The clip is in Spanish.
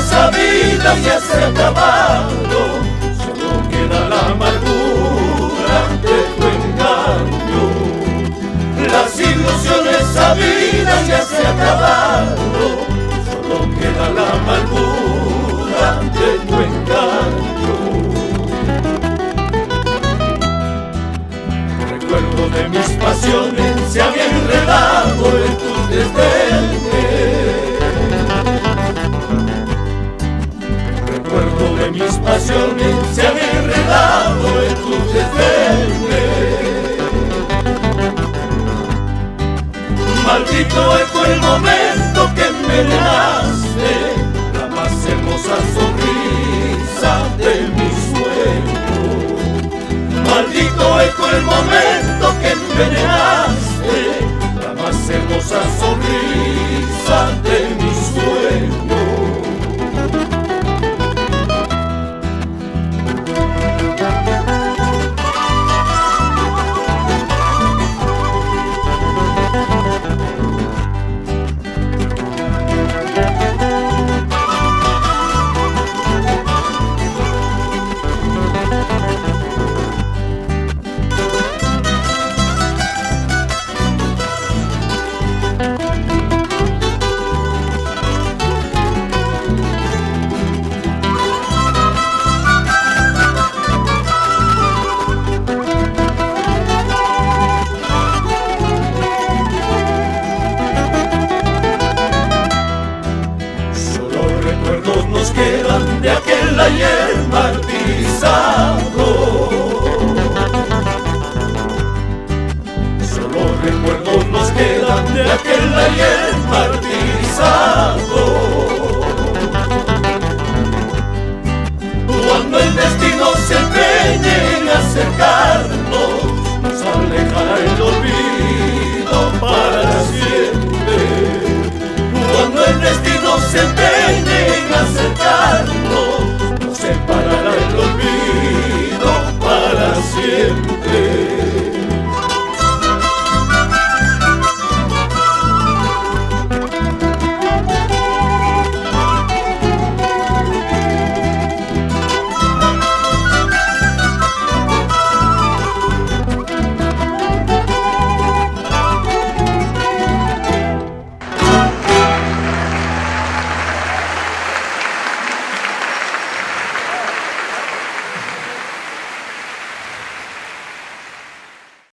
esa vida ya se ha acabado, solo queda la amargura de tu engaño. Las ilusiones sabidas ya se ha acabado, solo queda la amargura de tu engaño. Recuerdo de mis pasiones se había enredado en tus desdenes. Recuerdo de mis pasiones se había enredado en tus desdenes. Maldito eco el momento que envenenaste la más hermosa sonrisa de mi sueño. Maldito eco el momento que envenenaste la más hermosa sonrisa de mi sueño. Nos quedan de aquel ayer martirizado. Solo recuerdos nos quedan de aquel ayer martirizado.